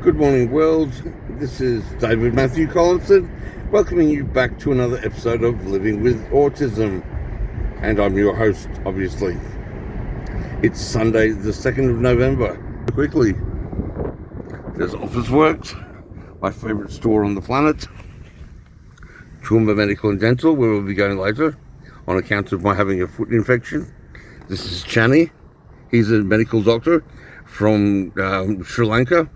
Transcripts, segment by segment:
Good morning, world. This is David Matthew Collinson, welcoming you back to another episode of Living with Autism. And I'm your host, obviously. It's Sunday, the 2nd of November. Quickly, there's Officeworks, my favourite store on the planet. Toowoomba Medical and Dental, where we'll be going later, on account of my having a foot infection. This is Chani. He's a medical doctor from Sri Lanka.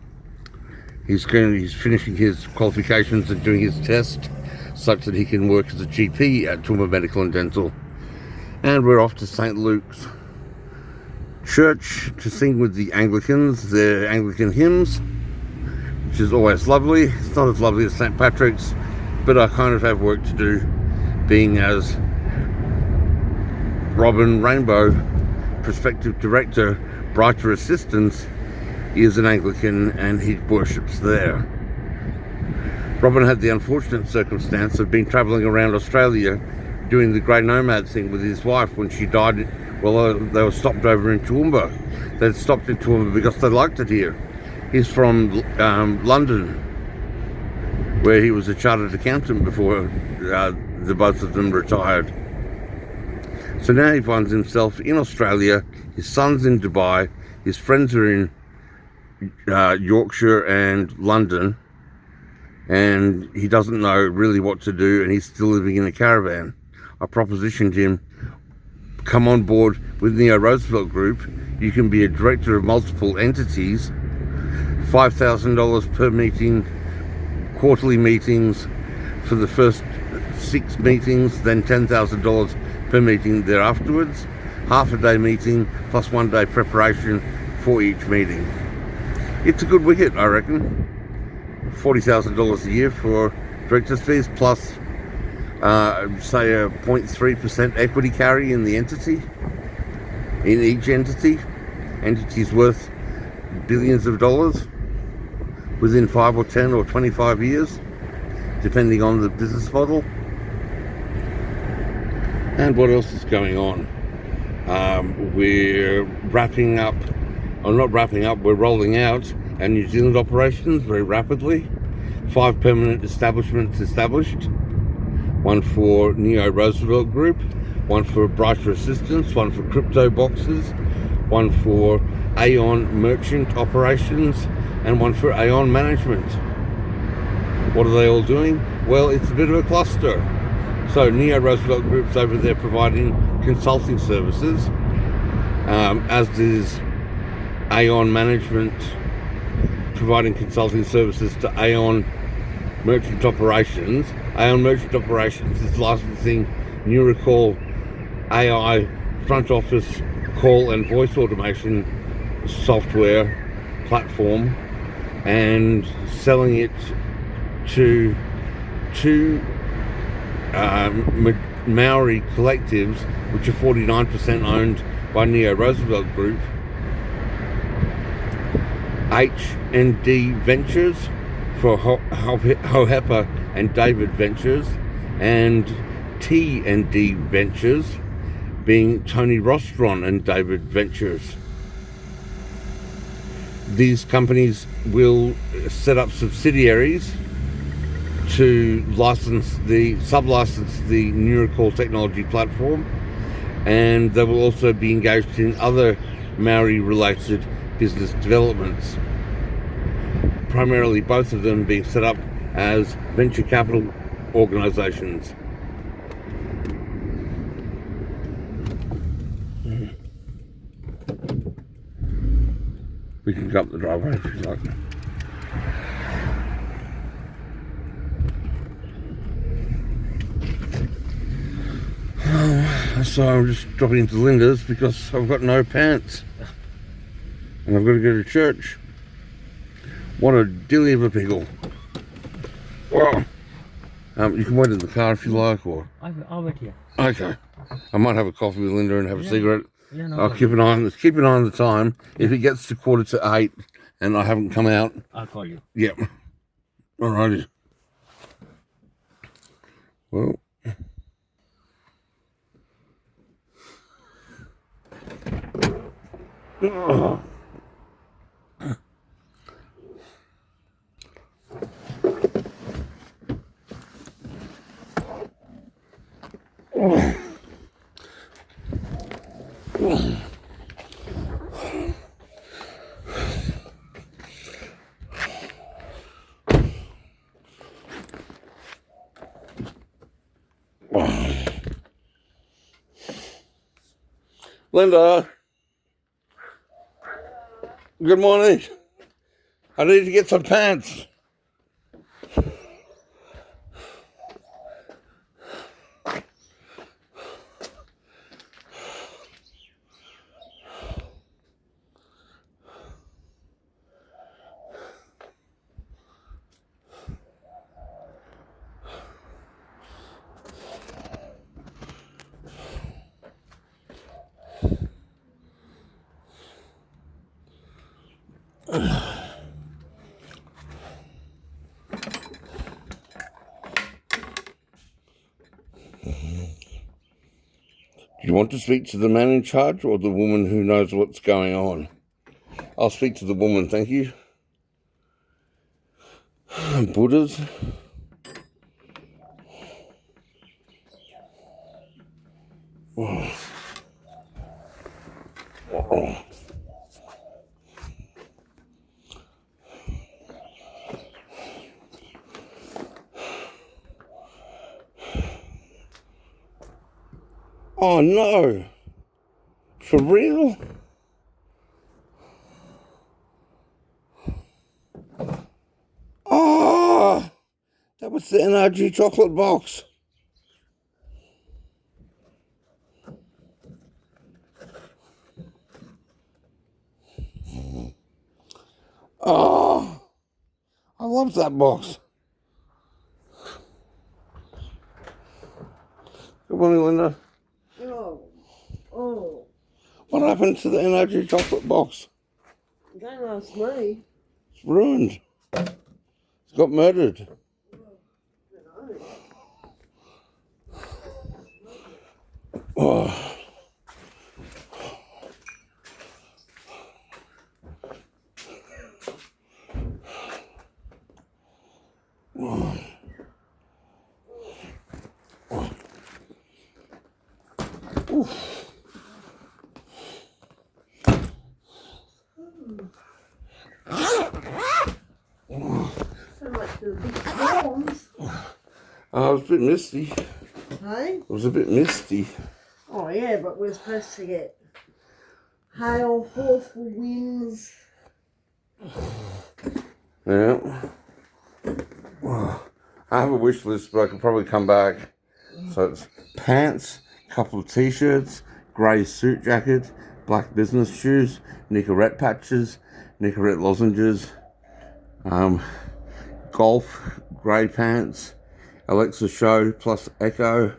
He's finishing his qualifications and doing his test such that he can work as a GP at Toowoomba Medical and Dental. And we're off to St. Luke's Church to sing with the Anglicans, their Anglican hymns, which is always lovely. It's not as lovely as St. Patrick's, but I kind of have work to do, being as Robin Rainbow, prospective director, Brighter Assistance, is an Anglican and he worships there. Robin had the unfortunate circumstance of being travelling around Australia doing the grey nomad thing with his wife when she died. Well, they were stopped over in Toowoomba. They'd stopped in Toowoomba because they liked it here. He's from London, where he was a chartered accountant before the both of them retired. So now he finds himself in Australia. His son's in Dubai. His friends are in Yorkshire and London, and he doesn't know really what to do, and he's still living in a caravan. I propositioned him, come on board with Neo Roosevelt Group. You can be a director of multiple entities, $5,000 per meeting, quarterly meetings for the first 6 meetings, then $10,000 per meeting thereafterwards, half a day meeting plus 1 day preparation for each meeting. It's a good wicket, I reckon. $40,000 a year for director's fees plus, say, a 0.3% equity carry in the entity, in each entity. Entity's worth billions of dollars within 5 or 10 or 25 years, depending on the business model. And what else is going on? We're wrapping up. I'm not wrapping up, we're rolling out our New Zealand operations very rapidly. 5 permanent establishments established. 1 for Neo Roosevelt Group, 1 for Brighter Assistance, 1 for Crypto Boxes, 1 for Aon Merchant Operations, and 1 for Aon Management. What are they all doing? Well, it's a bit of a cluster. So Neo Roosevelt Group's over there providing consulting services, as is Aon Management providing consulting services to Aon Merchant Operations. Aon Merchant Operations is licensing NeuroCall AI front office call and voice automation software platform and selling it to 2 Maori collectives, which are 49% owned by Neo Roosevelt Group. H&D Ventures for Hohepa and David Ventures, and T&D Ventures being Tony Rostron and David Ventures. These companies will set up subsidiaries to sub-license the NeuroCall technology platform, and they will also be engaged in other Maori-related business developments, primarily both of them being set up as venture capital organisations. We can go up the driveway if you like. So I'm just dropping into Linda's because I've got no pants and I've got to go to church. What a dilly of a pickle. Well, you can wait in the car if you like, or I'll wait here. Okay. I might have a coffee with Linda and have a cigarette. Yeah, no, I'll keep an eye on this. Keep an eye on the time. If it gets to 7:45 and I haven't come out, I'll call you. Yep. Alrighty. Well. Linda, good morning. I need to get some pants. Do you want to speak to the man in charge or the woman who knows what's going on? I'll speak to the woman, thank you. Buddhas. Oh. Oh. Oh no! For real? Oh! That was the NRG chocolate box. Oh! I love that box. Good morning, Linda. Oh. What happened to the NRG chocolate box? Don't ask me. It's ruined. It's got murdered. Oh. Oh. So much for the big storms. It was a bit misty. Hey? It was a bit misty. Oh yeah, but we're supposed to get hail, forceful winds. Yeah. I have a wish list, but I could probably come back. So it's pants, couple of t-shirts, grey suit jacket, black business shoes, Nicorette patches, Nicorette lozenges, golf, grey pants, Alexa Show plus Echo,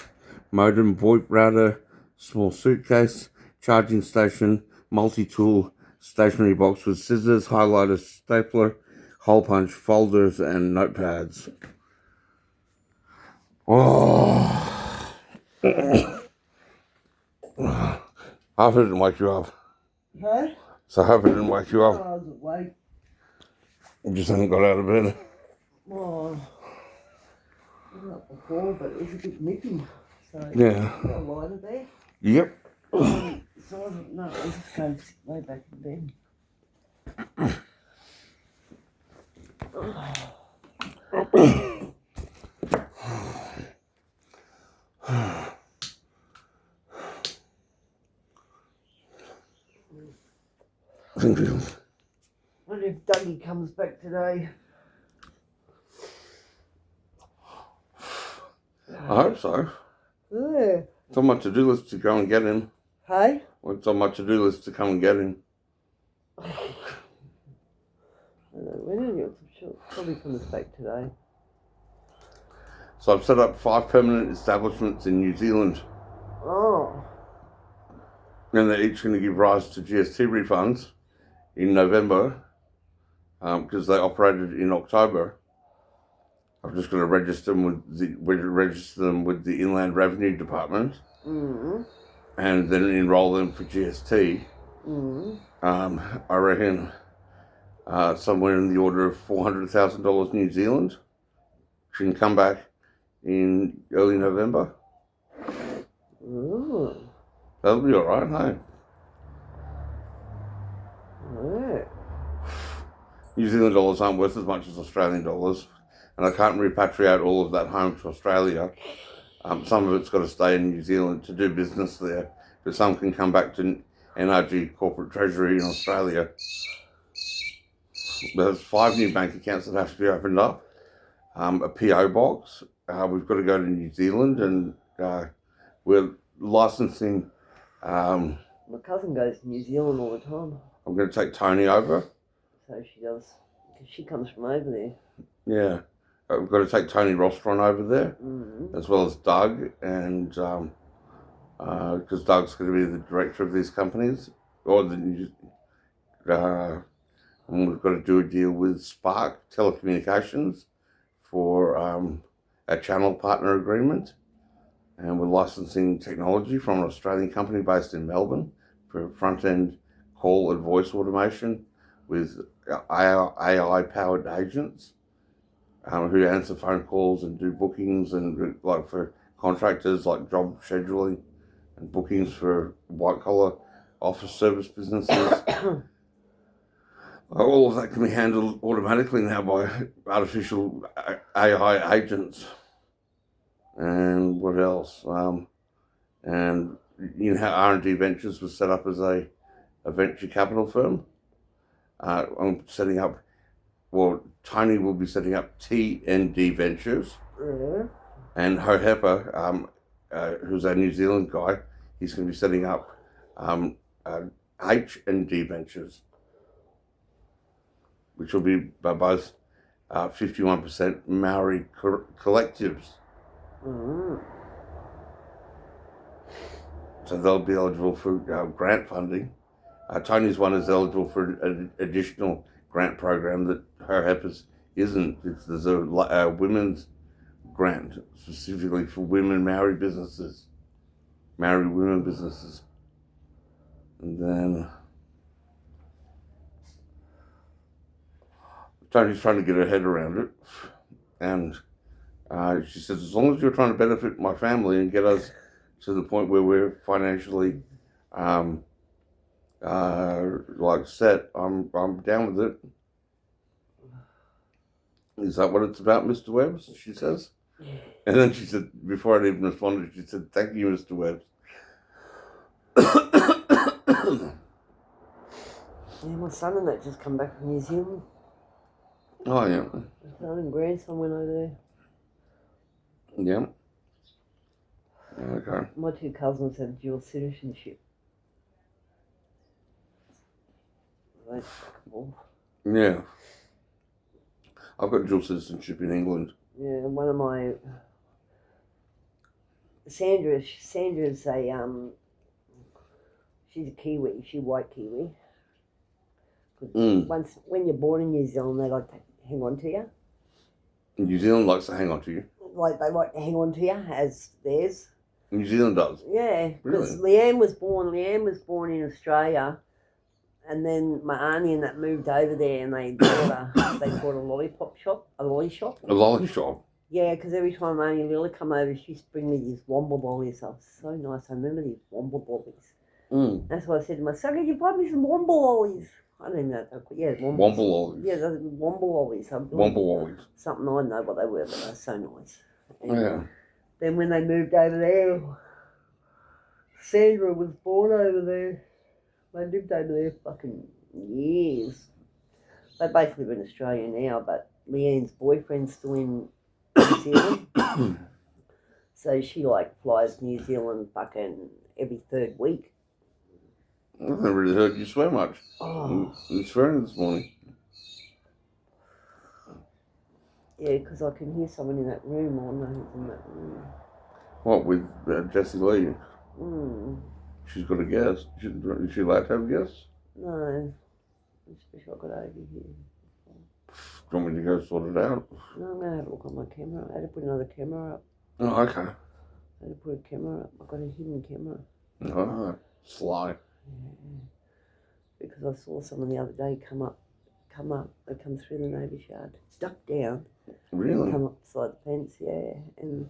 modem, VoIP router, small suitcase, charging station, multi-tool, stationery box with scissors, highlighter, stapler, hole punch, folders, and notepads. Oh. I hope it didn't wake you up. Huh? So I hope it didn't wake you I up. was awake. You just haven't got out of bed. Oh. Not before, but it was a bit nippy. So Yeah. got a lighter there. Yep. So I wasn't, no, I was just going to lay back in bed. Wonder if Dougie comes back today. I hope so. Yeah. It's on my to-do list to go and get him. Hey? It's on my to-do list to come and get him. I don't know, when did you probably comes back today. So I've set up 5 permanent establishments in New Zealand. Oh. And they're each going to give rise to GST refunds in November because they operated in October. I've just got to register them with the Inland Revenue Department, and then enroll them for GST. I reckon somewhere in the order of $400,000 New Zealand can come back in early November. Oh. That'll be alright, hey? Yeah. New Zealand dollars aren't worth as much as Australian dollars, and I can't repatriate all of that home to Australia. Some of it's got to stay in New Zealand to do business there, but some can come back to NRG Corporate Treasury in Australia. There's 5 new bank accounts that have to be opened up, a PO box. We've got to go to New Zealand, and we're licensing. My cousin goes to New Zealand all the time. I'm going to take Tony over. So she does, because she comes from over there. Yeah, we've got to take Tony Rostron over there, as well as Doug, and because Doug's going to be the director of these companies, and we've got to do a deal with Spark Telecommunications for a channel partner agreement, and we're licensing technology from an Australian company based in Melbourne for front-end call and voice automation with AI-powered agents who answer phone calls and do bookings, and like for contractors, like job scheduling and bookings for white-collar office service businesses. All of that can be handled automatically now by artificial AI agents. And what else? And you know how R&D Ventures was set up as a venture capital firm? I'm setting up, well, Tony will be setting up T&D Ventures. And Hohepa, who's a New Zealand guy, he's going to be setting up H&D Ventures, which will be by both 51% Maori collectives. So they'll be eligible for grant funding. Tony's one is eligible for an additional grant program that Hohepa's isn't. There's a women's grant specifically for women Maori businesses, Maori women businesses. And then Tony's trying to get her head around it, and she says, as long as you're trying to benefit my family and get us to the point where we're financially like set, I'm down with it. Is that what it's about, Mr. Webbs? She says. And then she said, before I'd even responded, she said, thank you, Mr. Webbs. Yeah, my son and that just come back from New Zealand. Oh, yeah. My son and grandson went over there. Yeah. Okay. My 2 cousins have dual citizenship. That's cool. Yeah. I've got dual citizenship in England. Yeah, one of my Sandra's a she's a Kiwi, she's white Kiwi. Once when you're born in New Zealand, they like to hang on to you. New Zealand likes to hang on to you. Like they like to hang on to you as theirs. New Zealand does. Yeah, because Really? Leanne was born in Australia, and then my auntie and that moved over there, and they bought a lollipop shop, a lolly shop. A lolly shop. Yeah, because every time Auntie Lily come over, she used to bring me these womble lollies. Oh, so nice. I remember these womble lollies. That's what I said to my son, could you buy me some womble lollies? I don't even know if they're called. Yeah, womble lollies. Yeah, those womble lollies. Womble lollies. Something I know what they were, but they're so nice. And yeah. Then when they moved over there, Sandra was born over there. They lived over there fucking years. They both live in Australia now, but Leanne's boyfriend's still in New Zealand. So she like flies New Zealand fucking every 3rd week. I've never really heard you swear much. Oh. You swearing this morning. Yeah, because I can hear someone in that room. I know who's in that room. What, with Jessie Lee? She's got a guest. Is she allowed to have guests? No. Especially I got over here. Do you want me to go sort it out? No, I'm going to have a look on my camera. I had to put another camera up. Oh, okay. I had to put a camera up. I've got a hidden camera. Oh, sly. Yeah. Because I saw someone the other day come up. They come through the neighbour's yard, duck down. Really? Come up beside the fence, yeah. And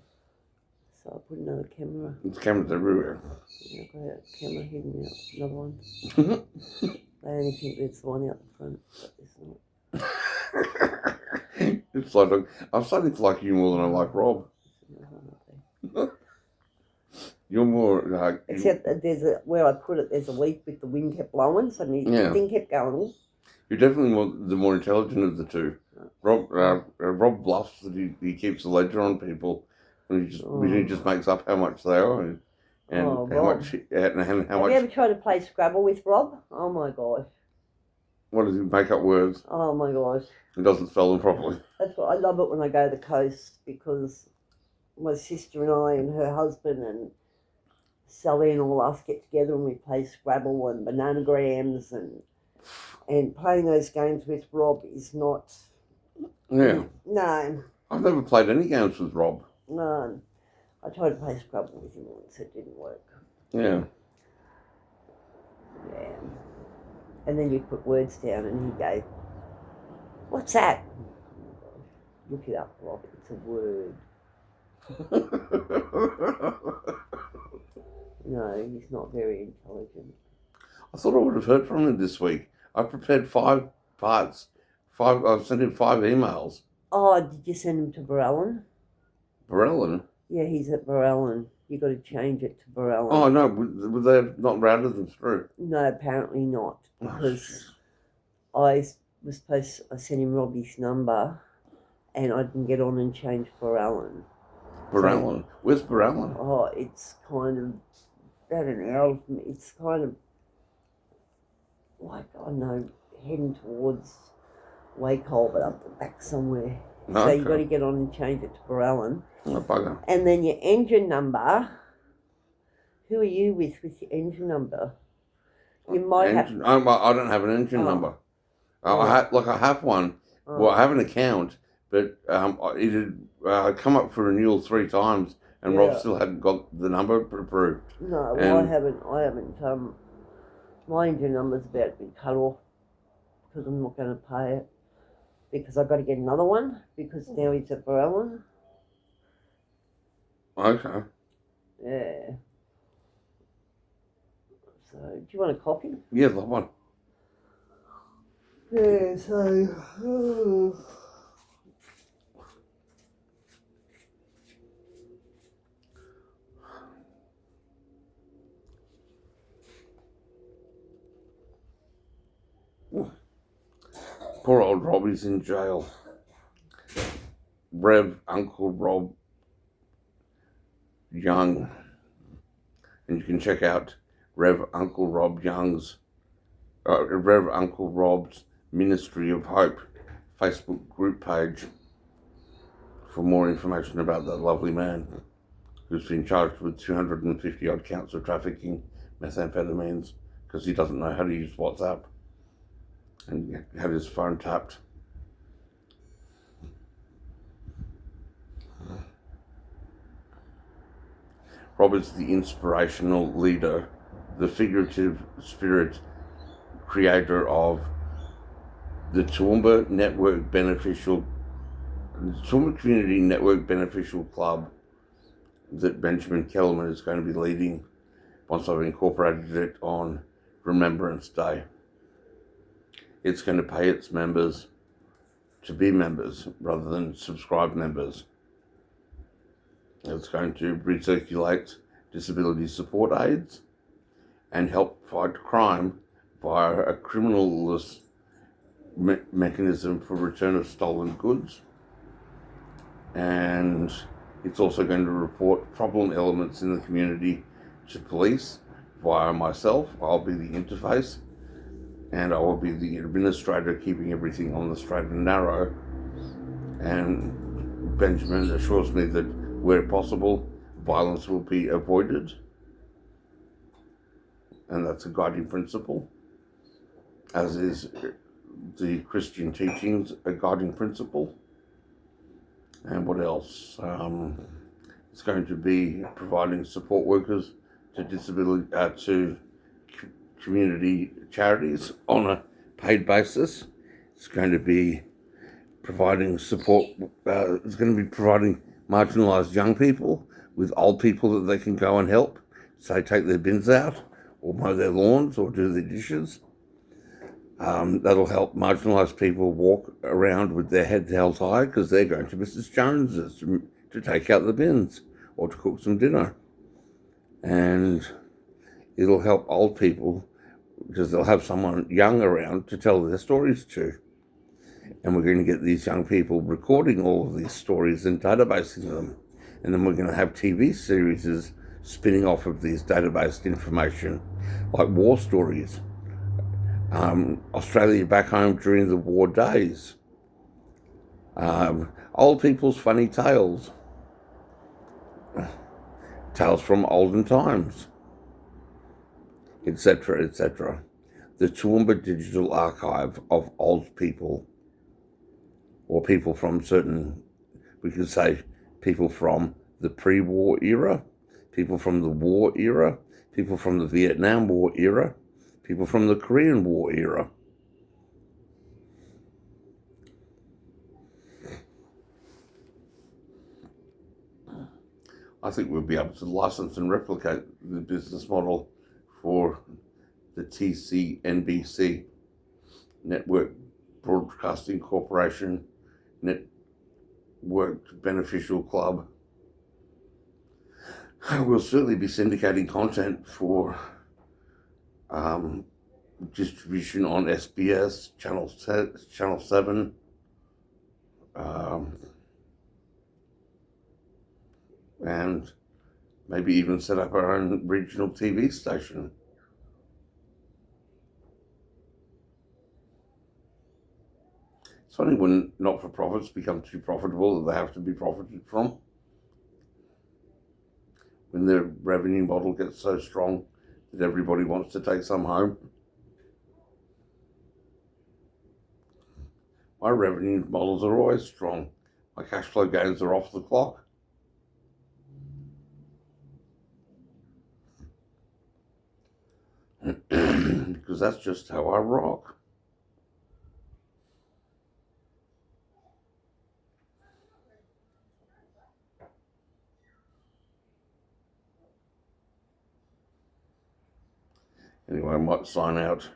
So I put another camera. There's cameras everywhere. Yeah, I've got a camera hidden out. Another one. They only think there's one out the front, but there's not. It's like, I'm starting to like you more than I like Rob. You're more Except that where I put it, there's a leak with the wind kept blowing, so the thing kept going. You're definitely the more intelligent of the two. Rob bluffs that he keeps a ledger on people, and he just makes up how much they are and how much and how much. Have you ever tried to play Scrabble with Rob? Oh my gosh. What does he make up words? Oh my gosh. He doesn't spell them properly. That's what I love it when I go to the coast, because my sister and I and her husband and Sally and all us get together and we play Scrabble and bananagrams and playing those games with Rob is not. Yeah. No. I've never played any games with Rob. No. I tried to play Scrabble with him once, it didn't work. Yeah. Yeah. And then you put words down and he'd go, "What's that?" Look it up, Rob. It's a word. No, he's not very intelligent. I thought I would have heard from him this week. I prepared 5 parts. I've sent him 5 emails. Oh, did you send him to Barellon? Barellon? Yeah, he's at Barellon. You got to change it to Barellon. Oh, no. Would they have not routed them through? No, apparently not. Because I sent him Robbie's number and I didn't get on and change Barellon. Barellon? Where's Barellon? Oh, it's kind of about an hour from me. It's kind of like, I don't know, heading towards Wacol, but up the back somewhere. Okay. So you've got to get on and change it to Barellon. Oh, bugger. And then your engine number. Who are you with your engine number? You might have. I don't have an engine number. I have one. Well, I have an account, but it had come up for renewal 3 times, and Rob still hadn't got the number approved. No, well, I haven't. My engine number's about to be cut off because I'm not going to pay it, because I've got to get another one because now he's at Barellon. Okay. Yeah. So, do you want a copy? Yeah, that one. Yeah, so... Poor old Robbie's in jail. Uncle Rob Young. And you can check out Uncle Rob Young's, Uncle Rob's Ministry of Hope Facebook group page for more information about that lovely man who's been charged with 250 odd counts of trafficking methamphetamines because he doesn't know how to use WhatsApp and had his phone tapped. Rob is the inspirational leader, the figurative spirit creator of the Toowoomba Community Network Beneficial Club that Benjamin Kellerman is going to be leading once I've incorporated it on Remembrance Day. It's going to pay its members to be members rather than subscribe members. It's going to recirculate disability support aids and help fight crime via a criminalless mechanism for return of stolen goods. And it's also going to report problem elements in the community to police via myself. I'll be the interface and I will be the administrator keeping everything on the straight and narrow. And Benjamin assures me that where possible, violence will be avoided. And that's a guiding principle, as is the Christian teachings a guiding principle. And what else? It's going to be providing support workers to to community charities on a paid basis. It's going to be providing support. It's going to be providing marginalised young people with old people that they can go and help, say take their bins out or mow their lawns or do their dishes. That'll help marginalised people walk around with their heads held high because they're going to Mrs. Jones's to take out the bins or to cook some dinner. And it'll help old people because they'll have someone young around to tell their stories to. And we're going to get these young people recording all of these stories and databasing them. And then we're going to have TV series spinning off of these databased information, like war stories. Australia back home during the war days. Old people's funny tales. Tales from olden times. Etc., etc. The Toowoomba Digital Archive of old people, or people from certain, we could say people from the pre-war era, people from the war era, people from the Vietnam War era, people from the Korean War era. I think we'll be able to license and replicate the business model for the TCNBC, Network Broadcasting Corporation, Network Beneficial Club. We'll certainly be syndicating content for distribution on SBS, Channel 7, and maybe even set up our own regional TV station. It's funny when not-for-profits become too profitable that they have to be profited from. When their revenue model gets so strong that everybody wants to take some home. My revenue models are always strong. My cash flow gains are off the clock. Because that's just how I rock. Anyway, I might sign out.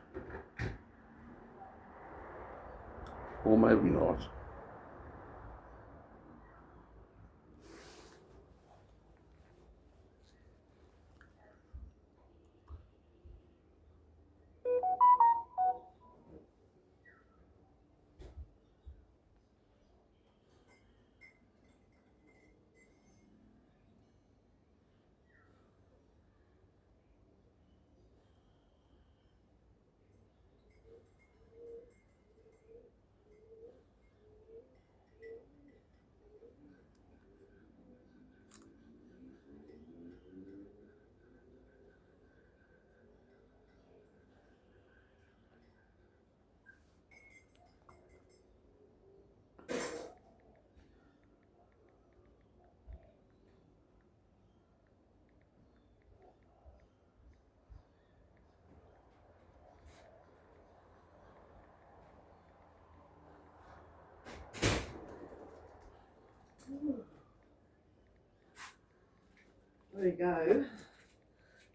Or maybe not. Where to go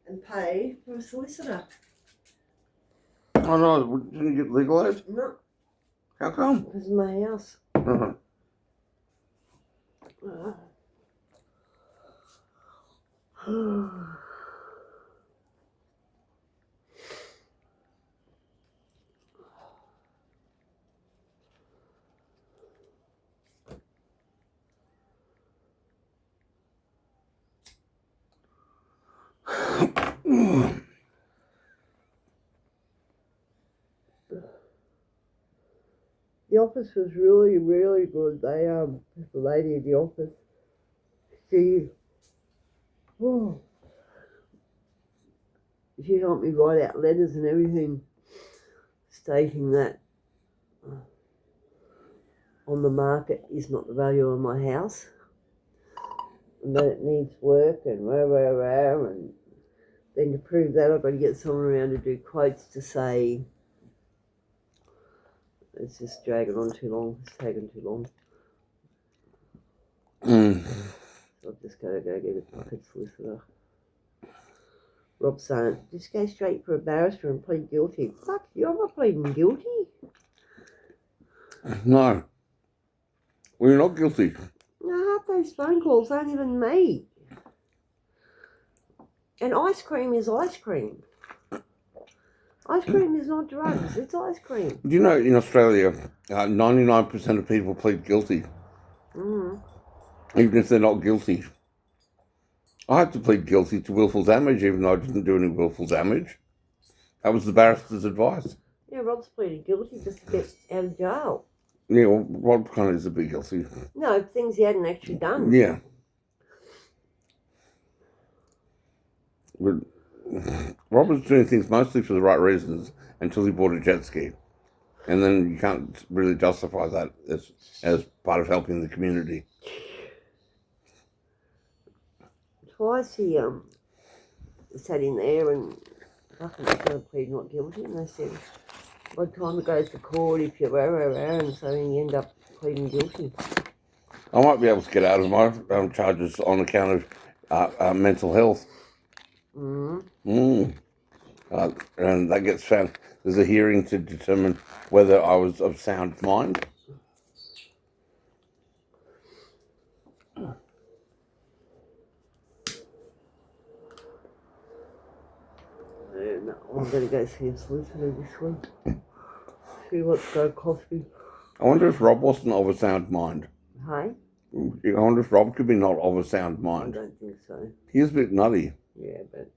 and pay for a solicitor? Oh no, didn't you get legal aid? No. How come? Because of my house. Uh-huh. The office was really, really good. They, the lady in the office, she helped me write out letters and everything stating that on the market is not the value of my house and that it needs work and and then to prove that I've got to get someone around to do quotes to say it's just dragging on too long, it's taking too long. Mm. So I've just got to go get a fucking solicitor. Rob's saying, just go straight for a barrister and plead guilty. Fuck you, I'm not pleading guilty. No. We're not guilty. No, half those phone calls aren't even me. And ice cream is ice cream. Ice cream is not drugs, it's ice cream. Do you know in Australia, 99% of people plead guilty, even if they're not guilty. I had to plead guilty to willful damage, even though I didn't do any willful damage. That was the barrister's advice. Yeah, Rob's pleaded guilty just to get out of jail. Yeah, well, Rob kind of is a bit guilty. No, things he hadn't actually done. Yeah. But Rob was doing things mostly for the right reasons until he bought a jet ski. And then you can't really justify that as part of helping the community. Twice he sat in there and fucking was going to plead not guilty, and they said, by the time it goes to court, if you're and so he ended up pleading guilty. I might be able to get out of my charges on account of mental health. And that gets found. There's a hearing to determine whether I was of sound mind. And I'm going to go see a solicitor this week. See what's going to cost me. I wonder if Rob wasn't of a sound mind. Hey? I wonder if Rob could be not of a sound I mind. don't think so. He is a bit nutty. Yeah, but